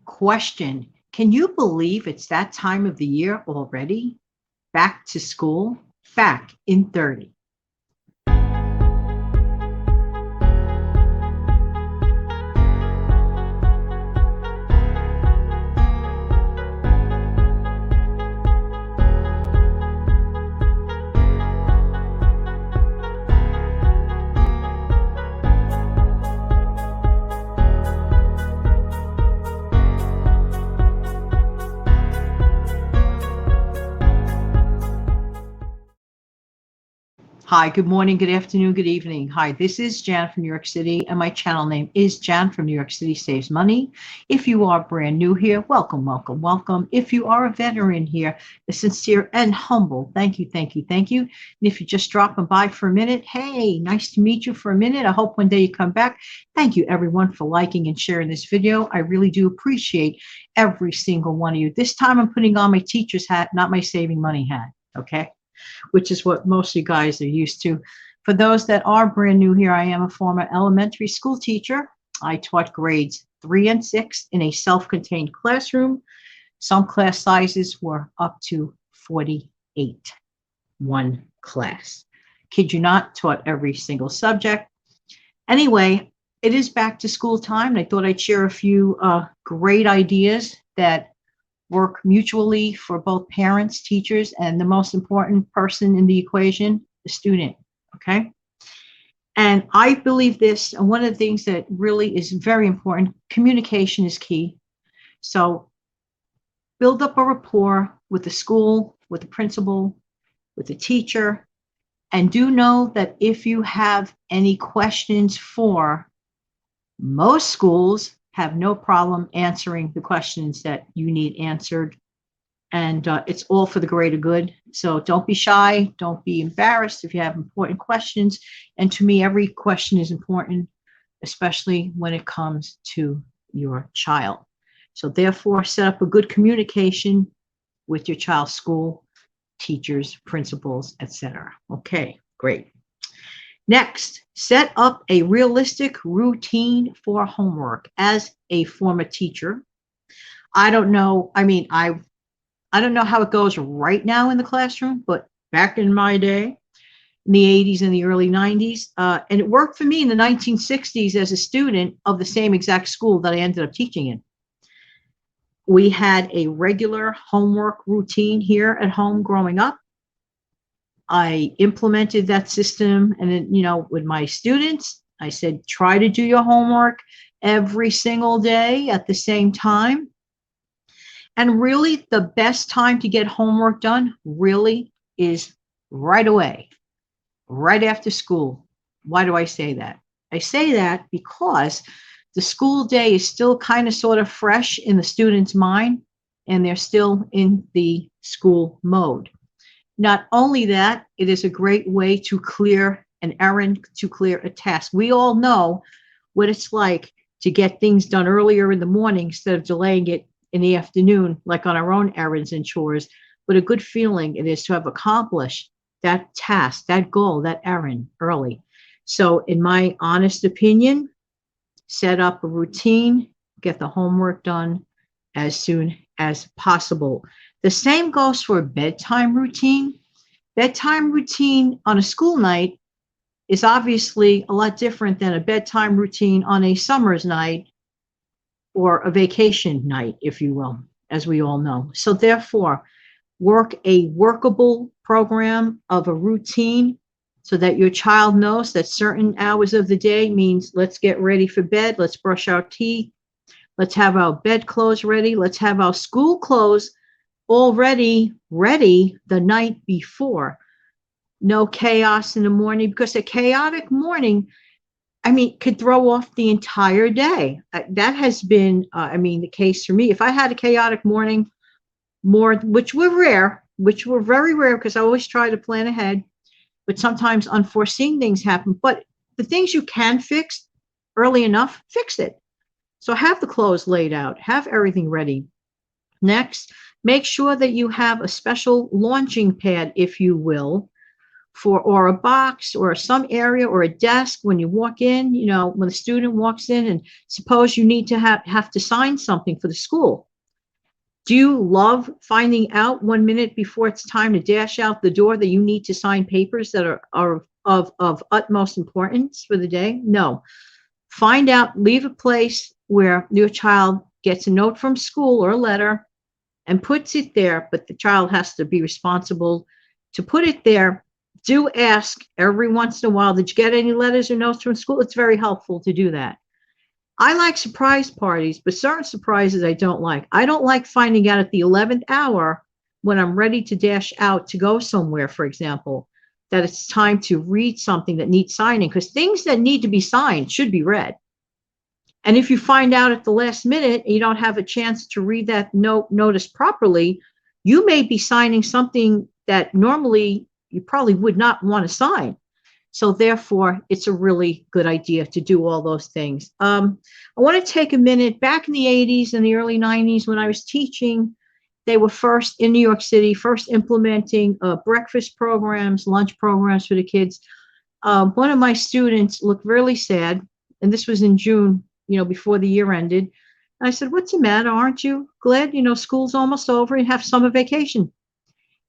Question: can you believe it's that time of the year already? Back to school, back in 30. Hi, good morning, good afternoon, good evening. Hi, this is Jan from New York City, and my channel name is Jan from New York City Saves Money. If you are brand new here, welcome, welcome, welcome. If you are a veteran here, a sincere and humble thank you, thank you, thank you. And if you're just dropping by for a minute, hey, nice to meet you for a minute. I hope one day you come back. Thank you, everyone, for liking and sharing this video. I really do appreciate every single one of you. This time I'm putting on my teacher's hat, not my saving money hat, okay? Which is what most of you guys are used to. For those that are brand new here, I am a former elementary school teacher. I taught grades 3 and 6 in a self-contained classroom. Some class sizes were up to 48, one class. Kid you not, taught every single subject. Anyway, it is back to school time, and I thought I'd share a few great ideas that work mutually for both parents, teachers, and the most important person in the equation, the student, okay? And I believe this, and one of the things that really is very important, communication is key. So build up a rapport with the school, with the principal, with the teacher, and do know that if you have any questions for most schools, have no problem answering the questions that you need answered. And it's all for the greater good. So don't be shy. Don't be embarrassed if you have important questions. And to me, every question is important, especially when it comes to your child. So therefore, set up a good communication with your child's school, teachers, principals, etc. Okay, great. Next, set up a realistic routine for homework. As a former teacher, I don't know, I don't know how it goes right now in the classroom, but back in my day, in the 80s and the early 90s, and it worked for me in the 1960s as a student of the same exact school that I ended up teaching in. We had a regular homework routine here at home growing up. I implemented that system, and then, with my students, I said, try to do your homework every single day at the same time. And really, the best time to get homework done really is right away, right after school. Why do I say that? I say that because the school day is still kind of sort of fresh in the student's mind, and they're still in the school mode. Not only that, it is a great way to clear an errand, to clear a task. We all know what it's like to get things done earlier in the morning instead of delaying it in the afternoon, like on our own errands and chores. But a good feeling it is to have accomplished that task, that goal, that errand early. So in my honest opinion, set up a routine, get the homework done as soon as possible. The same goes for a bedtime routine. Bedtime routine on a school night is obviously a lot different than a bedtime routine on a summer's night or a vacation night, if you will, as we all know. So therefore, work a workable program of a routine so that your child knows that certain hours of the day means let's get ready for bed, let's brush our teeth, let's have our bed clothes ready, let's have our school clothes already ready the night before. No chaos in the morning, because a chaotic morning, could throw off the entire day. That has been, the case for me. If I had a chaotic morning, which were very rare because I always try to plan ahead, but sometimes unforeseen things happen. But the things you can fix early enough, fix it. So have the clothes laid out, have everything ready. Next, make sure that you have a special launching pad, if you will, or a box or some area or a desk when you walk in, when a student walks in and suppose you need to have to sign something for the school. Do you love finding out 1 minute before it's time to dash out the door that you need to sign papers that are of utmost importance for the day? No. Find out, leave a place where your child gets a note from school or a letter and puts it there, but the child has to be responsible to put it there. Do ask every once in a while, did you get any letters or notes from school? It's very helpful to do that. I like surprise parties, but certain surprises I don't like. I don't like finding out at the 11th hour when I'm ready to dash out to go somewhere, for example, that it's time to read something that needs signing, because things that need to be signed should be read. And if you find out at the last minute and you don't have a chance to read that notice properly, you may be signing something that normally you probably would not want to sign. So therefore, it's a really good idea to do all those things. I want to take a minute. Back in the 80s and the early 90s, when I was teaching, they were first in New York City, first implementing breakfast programs, lunch programs for the kids. One of my students looked really sad, and this was in June, before the year ended. And I said, "What's the matter? Aren't you glad, school's almost over and have summer vacation?"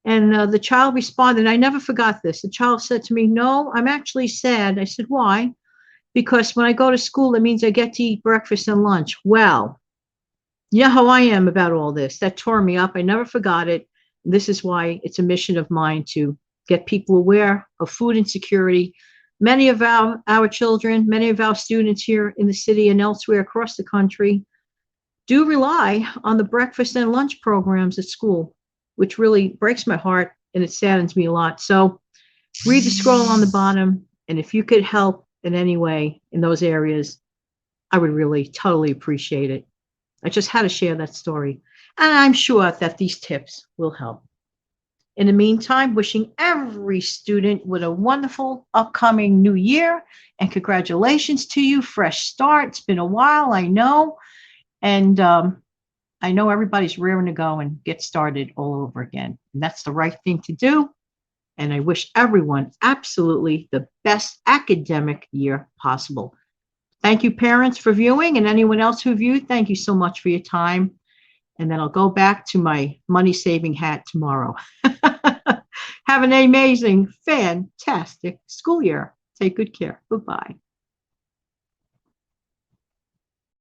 And the child responded, I never forgot this. The child said to me, "No, I'm actually sad." I said, "Why?" "Because when I go to school, it means I get to eat breakfast and lunch." Well, you know how I am about all this. That tore me up. I never forgot it. This is why it's a mission of mine to get people aware of food insecurity. Many of our children, many of our students here in the city and elsewhere across the country do rely on the breakfast and lunch programs at school, which really breaks my heart and it saddens me a lot. So read the scroll on the bottom. And if you could help in any way in those areas, I would really totally appreciate it. I just had to share that story. And I'm sure that these tips will help. In the meantime, wishing every student with a wonderful upcoming new year, and congratulations to you. Fresh start. It's been a while, I know. And I know everybody's raring to go and get started all over again. And that's the right thing to do. And I wish everyone absolutely the best academic year possible. Thank you, parents, for viewing, and anyone else who viewed, thank you so much for your time. And then I'll go back to my money-saving hat tomorrow. Have an amazing, fantastic school year. Take good care. Goodbye.